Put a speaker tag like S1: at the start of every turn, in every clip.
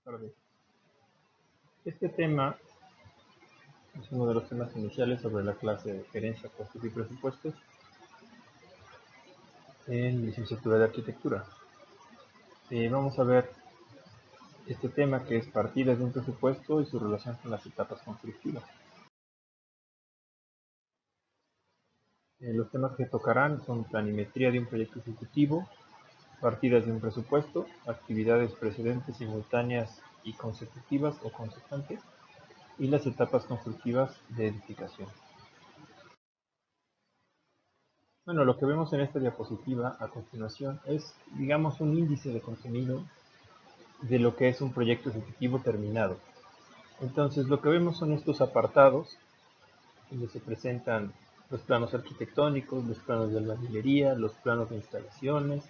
S1: tardes. Este tema es uno de los temas iniciales sobre la clase de Gerencia, Costos y Presupuestos en Licenciatura de Arquitectura. Vamos a ver este tema que es partidas de un presupuesto y su relación con las etapas constructivas. Los temas que tocarán son planimetría de un proyecto ejecutivo, partidas de un presupuesto, actividades precedentes, simultáneas y consecutivas o consecuentes, y las etapas constructivas de edificación. Bueno, lo que vemos en esta diapositiva a continuación es, digamos, un índice de contenido de lo que es un proyecto ejecutivo terminado. Entonces, lo que vemos son estos apartados, donde se presentan los planos arquitectónicos, los planos de albañilería, los planos de instalaciones,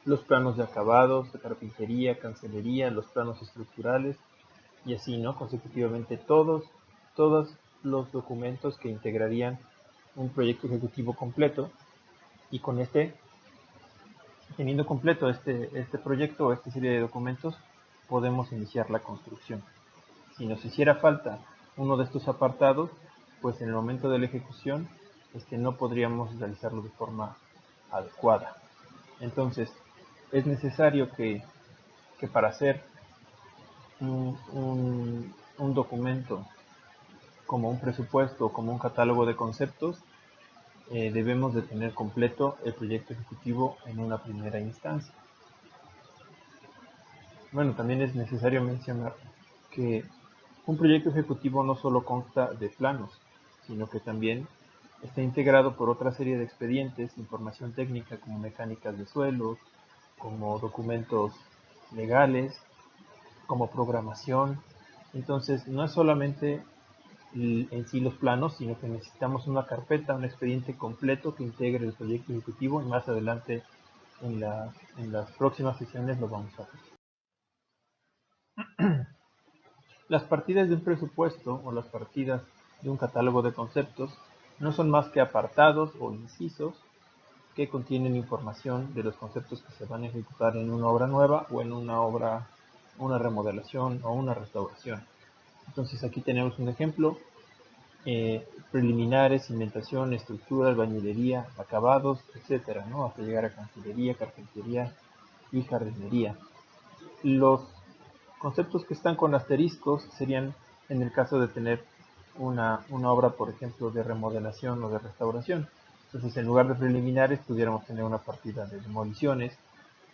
S1: los planos de acabados, de carpintería, cancelería, los planos estructurales, y así, ¿no? Consecutivamente todos los documentos que integrarían un proyecto ejecutivo completo, y con teniendo completo este proyecto o esta serie de documentos, podemos iniciar la construcción. Si nos hiciera falta uno de estos apartados, pues en el momento de la ejecución no podríamos realizarlo de forma adecuada. Entonces, es necesario que para hacer un documento como un presupuesto o como un catálogo de conceptos, debemos de tener completo el proyecto ejecutivo en una primera instancia. Bueno, también es necesario mencionar que un proyecto ejecutivo no solo consta de planos, sino que también está integrado por otra serie de expedientes, información técnica como mecánicas de suelos, como documentos legales, como programación. Entonces, no es solamente en sí los planos, sino que necesitamos una carpeta, un expediente completo que integre el proyecto ejecutivo, y más adelante en las próximas sesiones lo vamos a hacer. Las partidas de un presupuesto o las partidas de un catálogo de conceptos no son más que apartados o incisos que contienen información de los conceptos que se van a ejecutar en una obra nueva o en una remodelación o una restauración. Entonces aquí tenemos un ejemplo: preliminares, cimentación, estructura, albañilería, acabados, etcétera, ¿no? Hasta llegar a cancillería, carpintería y jardinería. Los conceptos que están con asteriscos serían en el caso de tener una obra, por ejemplo, de remodelación o de restauración. Entonces, en lugar de preliminares, pudiéramos tener una partida de demoliciones,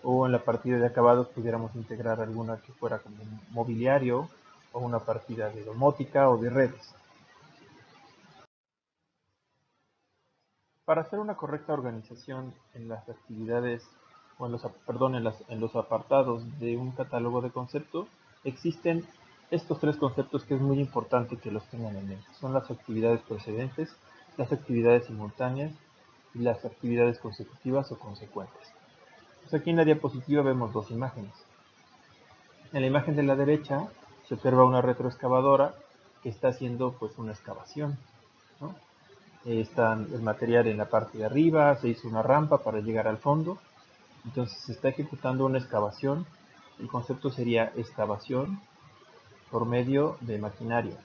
S1: o en la partida de acabados pudiéramos integrar alguna que fuera como un mobiliario, o una partida de domótica o de redes. Para hacer una correcta organización en las actividades, o en los apartados de un catálogo de conceptos, existen estos tres conceptos que es muy importante que los tengan en mente. Son las actividades precedentes, las actividades simultáneas y las actividades consecutivas o consecuentes. Pues aquí en la diapositiva vemos dos imágenes. En la imagen de la derecha se observa una retroexcavadora que está haciendo pues una excavación, ¿no? Está el material en la parte de arriba, se hizo una rampa para llegar al fondo, entonces se está ejecutando una excavación. El concepto sería excavación por medio de maquinaria.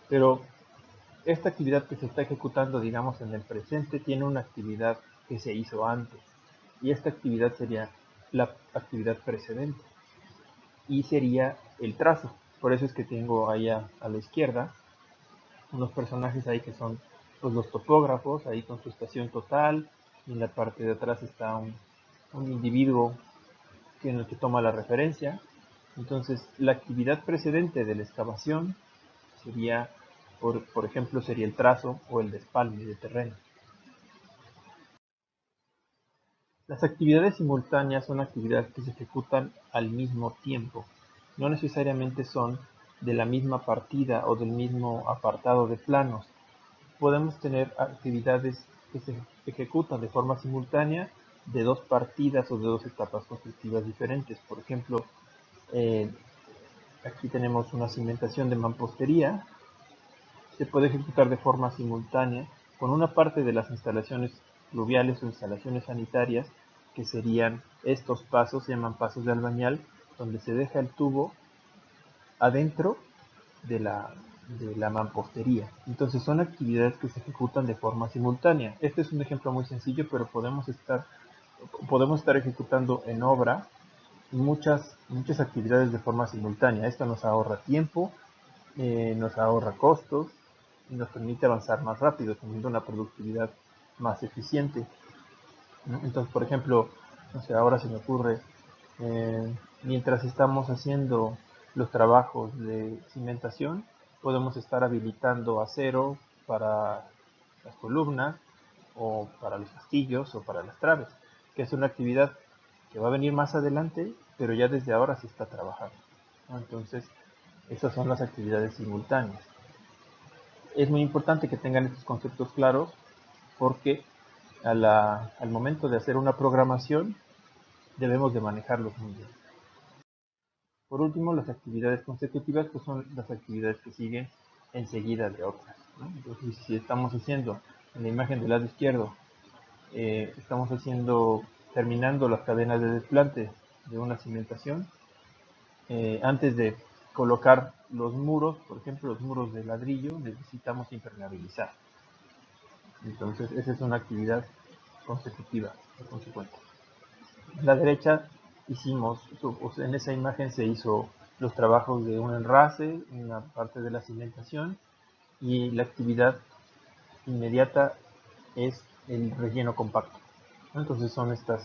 S1: Pero esta actividad que se está ejecutando, digamos, en el presente, tiene una actividad que se hizo antes, y esta actividad sería la actividad precedente, y sería el trazo. Por eso es que tengo ahí a la izquierda unos personajes ahí que son pues los topógrafos, ahí con su estación total, y en la parte de atrás está un individuo en el que toma la referencia. Entonces, la actividad precedente de la excavación sería, por ejemplo, sería el trazo o el despalme de terreno. Las actividades simultáneas son actividades que se ejecutan al mismo tiempo. No necesariamente son de la misma partida o del mismo apartado de planos. Podemos tener actividades que se ejecutan de forma simultánea de dos partidas o de dos etapas constructivas diferentes. Por ejemplo, aquí tenemos una cimentación de mampostería. Se puede ejecutar de forma simultánea con una parte de las instalaciones pluviales o instalaciones sanitarias, que serían estos pasos, se llaman pasos de albañal, donde se deja el tubo adentro de la mampostería. Entonces son actividades que se ejecutan de forma simultánea. Este es un ejemplo muy sencillo, pero podemos estar ejecutando en obra muchas actividades de forma simultánea. Esto nos ahorra tiempo, nos ahorra costos y nos permite avanzar más rápido, teniendo una productividad más eficiente. Entonces, por ejemplo, no sé, ahora se me ocurre, mientras estamos haciendo los trabajos de cimentación, podemos estar habilitando acero para las columnas o para los castillos o para las traves, que es una actividad que va a venir más adelante, pero ya desde ahora se está trabajando, ¿no? Entonces, esas son las actividades simultáneas. Es muy importante que tengan estos conceptos claros porque al momento de hacer una programación debemos de manejarlos muy bien. Por último, las actividades consecutivas pues son las actividades que siguen enseguida de otras, ¿no? Entonces, si estamos haciendo en la imagen del lado izquierdo, estamos terminando las cadenas de desplante de una cimentación, antes de colocar los muros, por ejemplo, los muros de ladrillo, necesitamos impermeabilizar. Entonces, esa es una actividad consecutiva o consecuente. En la derecha en esa imagen se hizo los trabajos de un enrase, una parte de la cimentación, y la actividad inmediata es el relleno compacto. Entonces son estos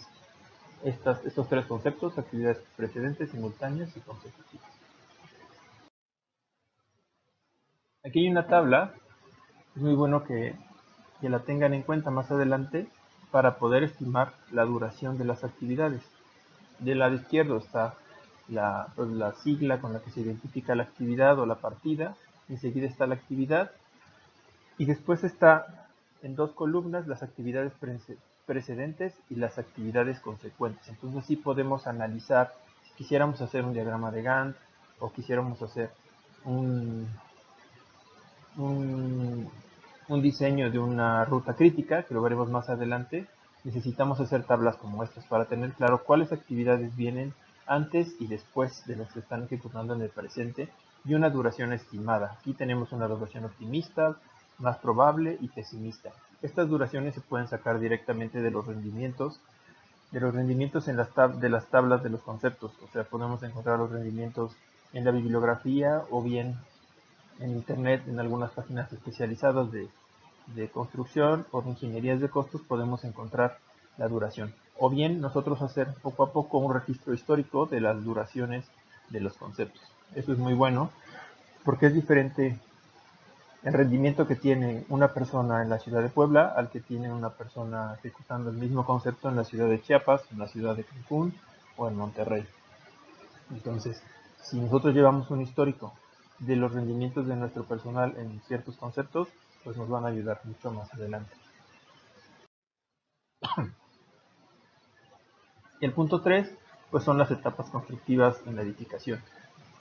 S1: tres conceptos: actividades precedentes, simultáneas y consecutivas. Aquí hay una tabla, es muy bueno que la tengan en cuenta más adelante para poder estimar la duración de las actividades. Del lado izquierdo está pues, la sigla con la que se identifica la actividad o la partida, enseguida está la actividad, y después está en dos columnas las actividades precedentes y las actividades consecuentes. Entonces así podemos analizar, si quisiéramos hacer un diagrama de Gantt o quisiéramos hacer un, un, un diseño de una ruta crítica, que lo veremos más adelante, necesitamos hacer tablas como estas para tener claro cuáles actividades vienen antes y después de las que están ejecutando en el presente y una duración estimada. Aquí tenemos una duración optimista, más probable y pesimista. Estas duraciones se pueden sacar directamente de los rendimientos de las tablas de los conceptos. O sea, podemos encontrar los rendimientos en la bibliografía o bien en internet, en algunas páginas especializadas de construcción o de ingenierías de costos podemos encontrar la duración. O bien nosotros hacer poco a poco un registro histórico de las duraciones de los conceptos. Eso es muy bueno porque es diferente el rendimiento que tiene una persona en la ciudad de Puebla al que tiene una persona ejecutando el mismo concepto en la ciudad de Chiapas, en la ciudad de Cancún o en Monterrey. Entonces, si nosotros llevamos un histórico de los rendimientos de nuestro personal en ciertos conceptos, pues nos van a ayudar mucho más adelante. Y el punto 3, pues son las etapas constructivas en la edificación.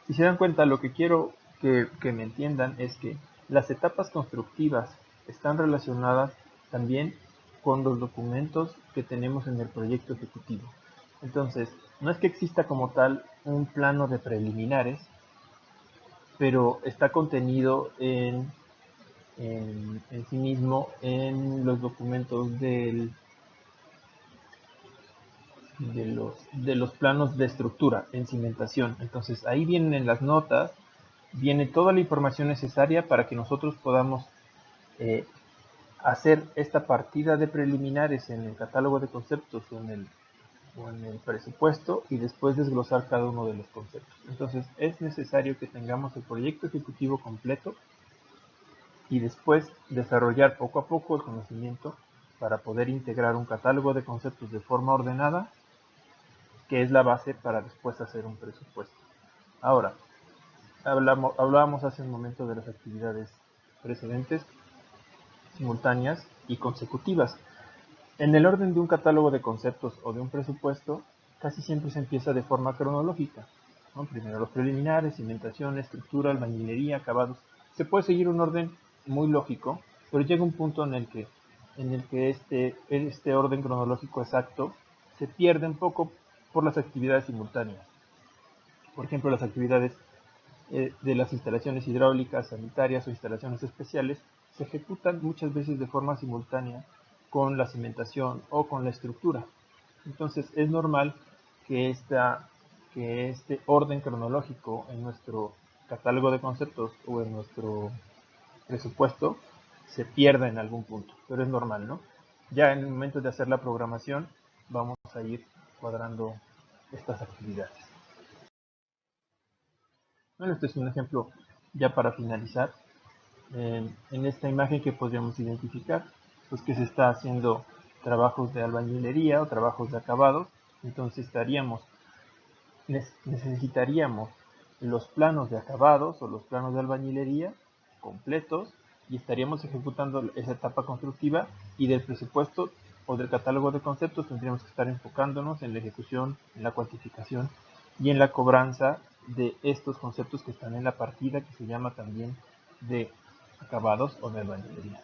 S1: Si se dan cuenta, lo que quiero que me entiendan es que las etapas constructivas están relacionadas también con los documentos que tenemos en el proyecto ejecutivo. Entonces, no es que exista como tal un plano de preliminares, pero está contenido en sí mismo en los documentos de los planos de estructura en cimentación. Entonces ahí vienen las notas, viene toda la información necesaria para que nosotros podamos eh, hacer esta partida de preliminares en el catálogo de conceptos o en el presupuesto y después desglosar cada uno de los conceptos. Entonces es necesario que tengamos el proyecto ejecutivo completo y después desarrollar poco a poco el conocimiento para poder integrar un catálogo de conceptos de forma ordenada, que es la base para después hacer un presupuesto. Ahora, hablábamos hace un momento de las actividades precedentes, simultáneas y consecutivas. En el orden de un catálogo de conceptos o de un presupuesto, casi siempre se empieza de forma cronológica, ¿no? Primero los preliminares, cimentación, estructura, albañilería, acabados. Se puede seguir un orden muy lógico, pero llega un punto en el que este orden cronológico exacto se pierde un poco por las actividades simultáneas. Por ejemplo, las actividades de las instalaciones hidráulicas, sanitarias o instalaciones especiales se ejecutan muchas veces de forma simultánea con la cimentación o con la estructura. Entonces es normal que, este orden cronológico en nuestro catálogo de conceptos o en nuestro presupuesto se pierda en algún punto, pero es normal, ¿no? Ya en el momento de hacer la programación vamos a ir cuadrando estas actividades. Bueno, este es un ejemplo ya para finalizar. En esta imagen que podríamos identificar, pues que se está haciendo trabajos de albañilería o trabajos de acabados, entonces necesitaríamos los planos de acabados o los planos de albañilería completos y estaríamos ejecutando esa etapa constructiva, y del presupuesto o del catálogo de conceptos tendríamos que estar enfocándonos en la ejecución, en la cuantificación y en la cobranza de estos conceptos que están en la partida que se llama también de acabados o de albañilería.